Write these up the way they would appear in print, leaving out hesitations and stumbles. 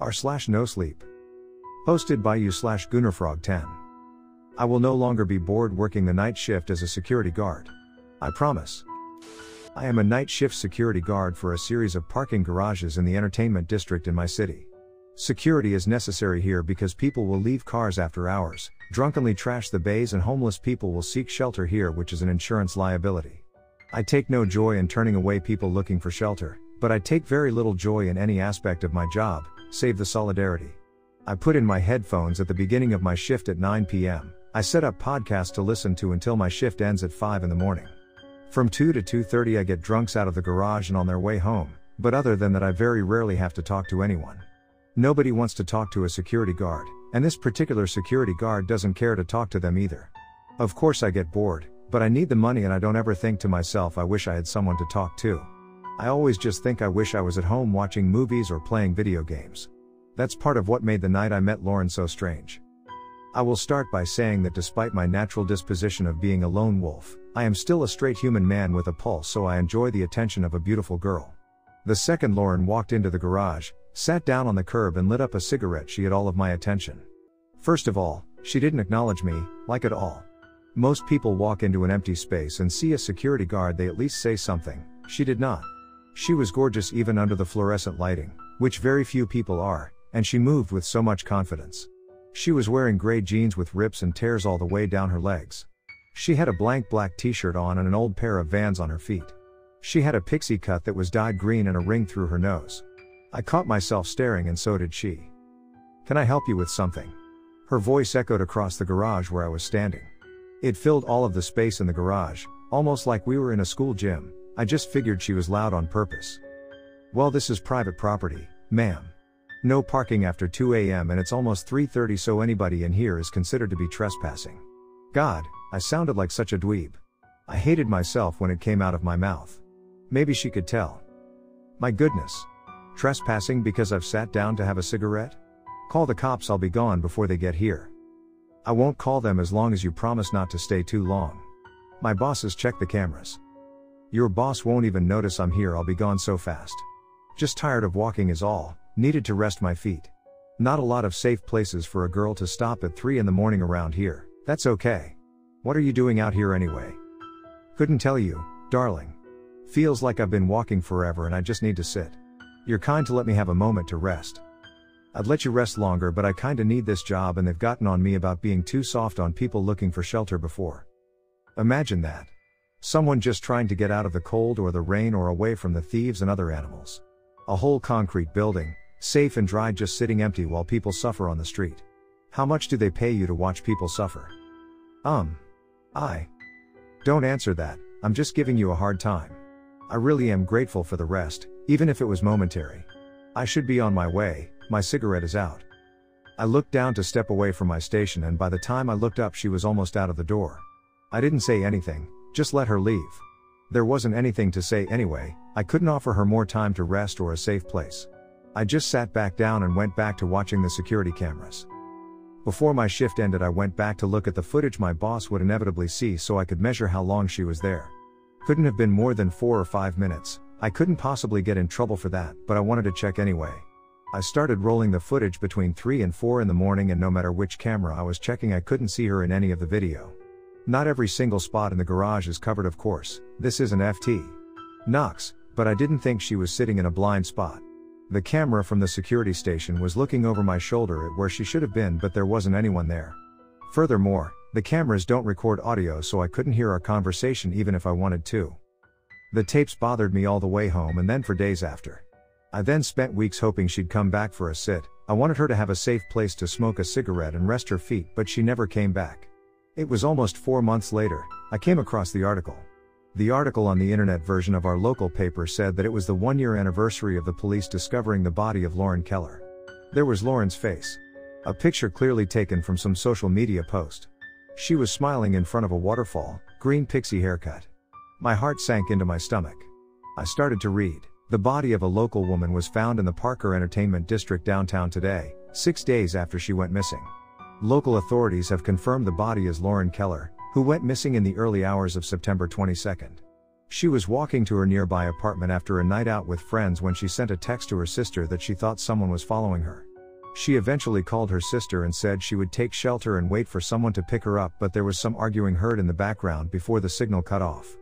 r/NoSleep. Posted by you/Gunnerfrog10. I will no longer be bored working the night shift as a security guard. I promise. I am a night shift security guard for a series of parking garages in the entertainment district in my city. Security is necessary here because people will leave cars after hours, drunkenly trash the bays, and homeless people will seek shelter here, which is an insurance liability. I take no joy in turning away people looking for shelter, but I take very little joy in any aspect of my job, save the solidarity. I put in my headphones at the beginning of my shift at 9 p.m. I set up podcasts to listen to until my shift ends at 5 in the morning. From 2 to 2:30 I get drunks out of the garage and on their way home, but other than that I very rarely have to talk to anyone. Nobody wants to talk to a security guard, and this particular security guard doesn't care to talk to them either. Of course I get bored, but I need the money and I don't ever think to myself I wish I had someone to talk to. I always just think I wish I was at home watching movies or playing video games. That's part of what made the night I met Lauren so strange. I will start by saying that despite my natural disposition of being a lone wolf, I am still a straight human man with a pulse, so I enjoy the attention of a beautiful girl. The second Lauren walked into the garage, sat down on the curb and lit up a cigarette, she had all of my attention. First of all, she didn't acknowledge me, like at all. Most people walk into an empty space and see a security guard, they at least say something. She did not. She was gorgeous even under the fluorescent lighting, which very few people are, and she moved with so much confidence. She was wearing gray jeans with rips and tears all the way down her legs. She had a blank black t-shirt on and an old pair of Vans on her feet. She had a pixie cut that was dyed green and a ring through her nose. I caught myself staring and so did she. "Can I help you with something?" Her voice echoed across the garage where I was standing. It filled all of the space in the garage, almost like we were in a school gym. I just figured she was loud on purpose. "Well, this is private property, ma'am. No parking after 2 a.m. and it's almost 3:30, so anybody in here is considered to be trespassing." God, I sounded like such a dweeb. I hated myself when it came out of my mouth. Maybe she could tell. My goodness. Trespassing because I've sat down to have a cigarette? Call the cops, I'll be gone before they get here. I won't call them as long as you promise not to stay too long. My bosses check the cameras. Your boss won't even notice I'm here, I'll be gone so fast. Just tired of walking is all, needed to rest my feet. Not a lot of safe places for a girl to stop at 3 in the morning around here. That's okay. What are you doing out here anyway? Couldn't tell you, darling. Feels like I've been walking forever and I just need to sit. You're kind to let me have a moment to rest. I'd let you rest longer, but I kinda need this job and they've gotten on me about being too soft on people looking for shelter before. Imagine that. Someone just trying to get out of the cold or the rain or away from the thieves and other animals. A whole concrete building, safe and dry, just sitting empty while people suffer on the street. How much do they pay you to watch people suffer? Don't answer that, I'm just giving you a hard time. I really am grateful for the rest, even if it was momentary. I should be on my way, my cigarette is out. I looked down to step away from my station and by the time I looked up she was almost out of the door. I didn't say anything, just let her leave. There wasn't anything to say anyway, I couldn't offer her more time to rest or a safe place. I just sat back down and went back to watching the security cameras. Before my shift ended I went back to look at the footage my boss would inevitably see so I could measure how long she was there. Couldn't have been more than 4 or 5 minutes, I couldn't possibly get in trouble for that, but I wanted to check anyway. I started rolling the footage between 3 and 4 in the morning and no matter which camera I was checking I couldn't see her in any of the video. Not every single spot in the garage is covered, of course, this isn't FT Knox, but I didn't think she was sitting in a blind spot. The camera from the security station was looking over my shoulder at where she should have been, but there wasn't anyone there. Furthermore, the cameras don't record audio so I couldn't hear our conversation even if I wanted to. The tapes bothered me all the way home and then for days after. I then spent weeks hoping she'd come back for a sit. I wanted her to have a safe place to smoke a cigarette and rest her feet, but she never came back. It was almost 4 months later, I came across the article. The article on the internet version of our local paper said that it was the 1-year anniversary of the police discovering the body of Lauren Keller. There was Lauren's face. A picture clearly taken from some social media post. She was smiling in front of a waterfall, green pixie haircut. My heart sank into my stomach. I started to read. The body of a local woman was found in the Parker Entertainment District downtown today, 6 days after she went missing. Local authorities have confirmed the body is Lauren Keller, who went missing in the early hours of September 22nd. She was walking to her nearby apartment after a night out with friends when she sent a text to her sister that she thought someone was following her. She eventually called her sister and said she would take shelter and wait for someone to pick her up, but there was some arguing heard in the background before the signal cut off.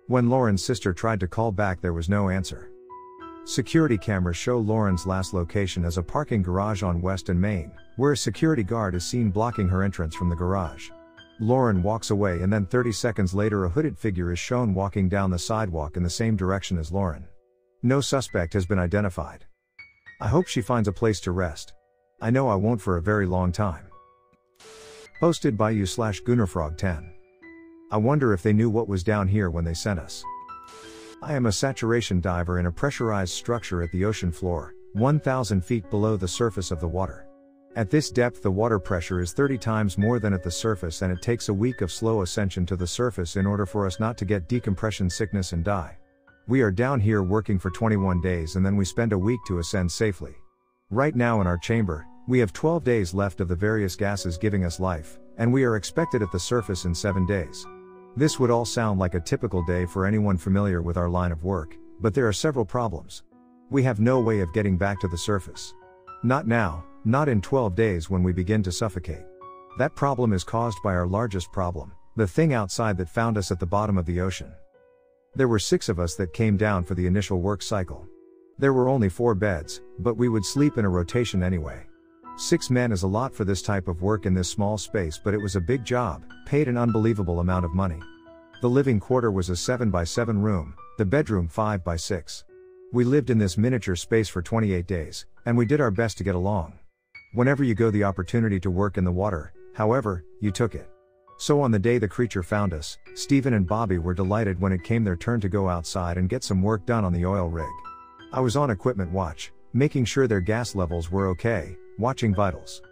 When Lauren's sister tried to call back, there was no answer. Security cameras show Lauren's last location as a parking garage on West and Main, where a security guard is seen blocking her entrance from the garage. Lauren walks away and then 30 seconds later a hooded figure is shown walking down the sidewalk in the same direction as Lauren. No suspect has been identified. I hope she finds a place to rest. I know I won't for a very long time. Posted by you/Gunnerfrog10. I wonder if they knew what was down here when they sent us. I am a saturation diver in a pressurized structure at the ocean floor, 1,000 feet below the surface of the water. At this depth the water pressure is 30 times more than at the surface, and it takes a week of slow ascension to the surface in order for us not to get decompression sickness and die. We are down here working for 21 days and then we spend a week to ascend safely. Right now in our chamber, we have 12 days left of the various gases giving us life, and we are expected at the surface in 7 days. This would all sound like a typical day for anyone familiar with our line of work, but there are several problems. We have no way of getting back to the surface. Not now, not in 12 days when we begin to suffocate. That problem is caused by our largest problem, the thing outside that found us at the bottom of the ocean. There were 6 of us that came down for the initial work cycle. There were only 4 beds, but we would sleep in a rotation anyway. 6 men is a lot for this type of work in this small space, but it was a big job, paid an unbelievable amount of money. The living quarter was a 7x7 room, the bedroom 5x6. We lived in this miniature space for 28 days, and we did our best to get along. Whenever you go the opportunity to work in the water, however, you took it. So on the day the creature found us, Stephen and Bobby were delighted when it came their turn to go outside and get some work done on the oil rig. I was on equipment watch, making sure their gas levels were okay, watching vitals.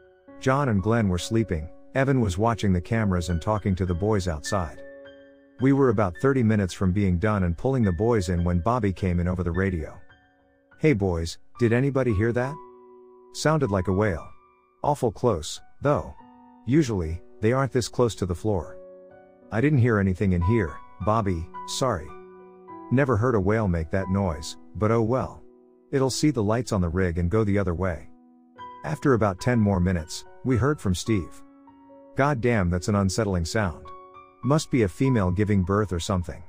John and Glenn were sleeping, Evan was watching the cameras and talking to the boys outside. We were about 30 minutes from being done and pulling the boys in when Bobby came in over the radio. "Hey boys, did anybody hear that? Sounded like a whale. Awful close, though. Usually, they aren't this close to the floor." "I didn't hear anything in here, Bobby, sorry. Never heard a whale make that noise, but oh well. It'll see the lights on the rig and go the other way." After about 10 more minutes, we heard from Steve. "God damn, that's an unsettling sound. Must be a female giving birth or something.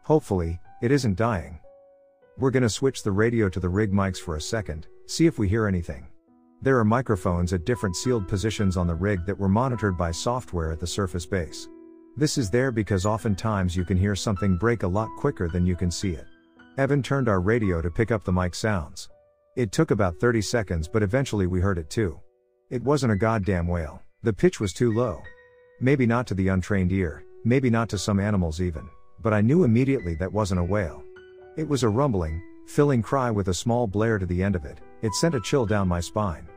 Hopefully, it isn't dying. We're gonna switch the radio to the rig mics for a second, see if we hear anything." There are microphones at different sealed positions on the rig that were monitored by software at the surface base. This is there because oftentimes you can hear something break a lot quicker than you can see it. Evan turned our radio to pick up the mic sounds. It took about 30 seconds, but eventually we heard it too. It wasn't a goddamn whale. The pitch was too low. Maybe not to the untrained ear, maybe not to some animals even, but I knew immediately that wasn't a whale. It was a rumbling, filling cry with a small blare to the end of it. It sent a chill down my spine.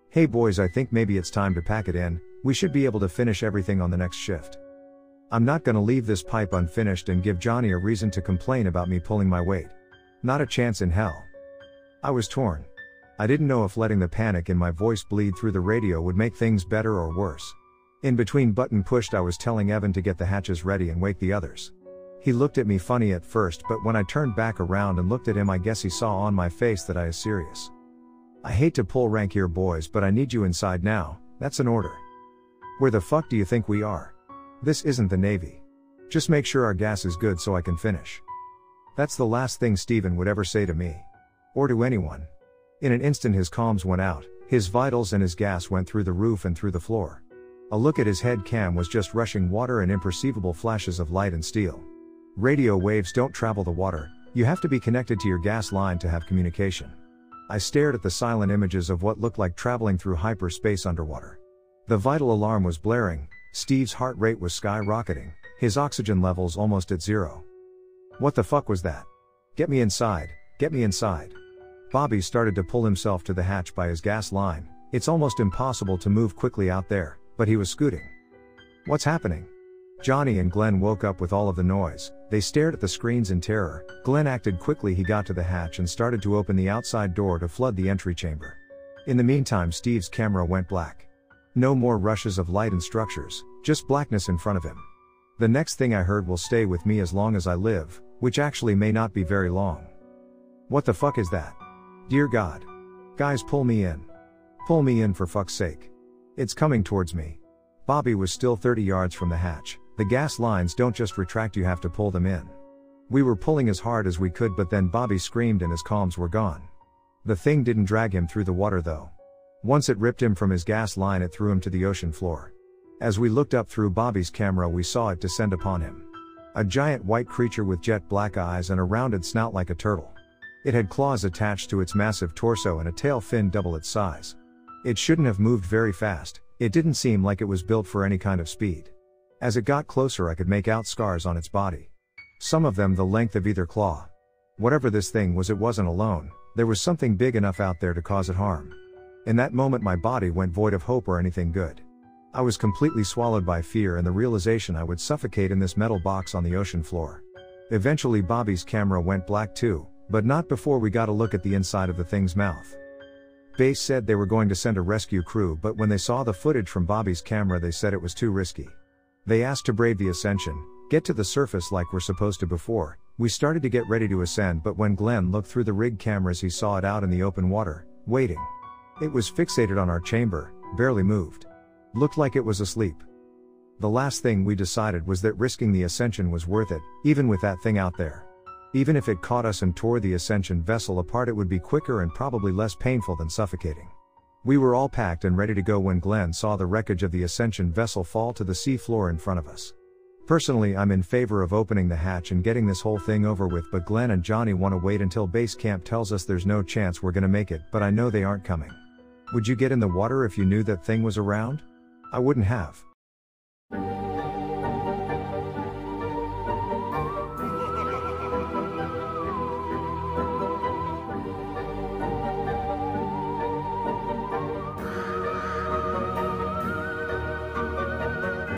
"Hey boys, I think maybe it's time to pack it in, we should be able to finish everything on the next shift. I'm not gonna leave this pipe unfinished and give Johnny a reason to complain about me pulling my weight. Not a chance in hell." I was torn. I didn't know if letting the panic in my voice bleed through the radio would make things better or worse. In between button pushed, I was telling Evan to get the hatches ready and wake the others. He looked at me funny at first, but when I turned back around and looked at him, I guess he saw on my face that I is serious. "I hate to pull rank here boys, but I need you inside now, that's an order." "Where the fuck do you think we are? This isn't the Navy. Just make sure our gas is good so I can finish." That's the last thing Stephen would ever say to me. Or to anyone. In an instant his comms went out, his vitals and his gas went through the roof and through the floor. A look at his head cam was just rushing water and imperceivable flashes of light and steel. Radio waves don't travel the water, you have to be connected to your gas line to have communication. I stared at the silent images of what looked like traveling through hyperspace underwater. The vital alarm was blaring, Steve's heart rate was skyrocketing, his oxygen levels almost at zero. "What the fuck was that? Get me inside, get me inside." Bobby started to pull himself to the hatch by his gas line. It's almost impossible to move quickly out there, but he was scooting. "What's happening?" Johnny and Glenn woke up with all of the noise. They stared at the screens in terror. Glenn acted quickly. He got to the hatch and started to open the outside door to flood the entry chamber. In the meantime, Steve's camera went black. No more rushes of light and structures, just blackness in front of him. The next thing I heard will stay with me as long as I live, which actually may not be very long. What the fuck is that? Dear God. Guys, pull me in. Pull me in for fuck's sake. It's coming towards me. Bobby was still 30 yards from the hatch. The gas lines don't just retract, you have to pull them in. We were pulling as hard as we could, but then Bobby screamed and his calms were gone. The thing didn't drag him through the water though. Once it ripped him from his gas line, it threw him to the ocean floor. As we looked up through Bobby's camera, we saw it descend upon him. A giant white creature with jet black eyes and a rounded snout like a turtle. It had claws attached to its massive torso and a tail fin double its size. It shouldn't have moved very fast. It didn't seem like it was built for any kind of speed. As it got closer, I could make out scars on its body. Some of them the length of either claw. Whatever this thing was, it wasn't alone. There was something big enough out there to cause it harm. In that moment my body went void of hope or anything good. I was completely swallowed by fear and the realization I would suffocate in this metal box on the ocean floor. Eventually Bobby's camera went black too, but not before we got a look at the inside of the thing's mouth. Base said they were going to send a rescue crew, but when they saw the footage from Bobby's camera they said it was too risky. They asked to brave the ascension, get to the surface like we're supposed to before. We started to get ready to ascend, but when Glenn looked through the rig cameras he saw it out in the open water, waiting. It was fixated on our chamber, barely moved. Looked like it was asleep. The last thing we decided was that risking the ascension was worth it, even with that thing out there. Even if it caught us and tore the ascension vessel apart, it would be quicker and probably less painful than suffocating. We were all packed and ready to go when Glenn saw the wreckage of the ascension vessel fall to the sea floor in front of us. Personally, I'm in favor of opening the hatch and getting this whole thing over with, but Glenn and Johnny want to wait until base camp tells us there's no chance we're gonna make it, but I know they aren't coming. Would you get in the water if you knew that thing was around? I wouldn't have.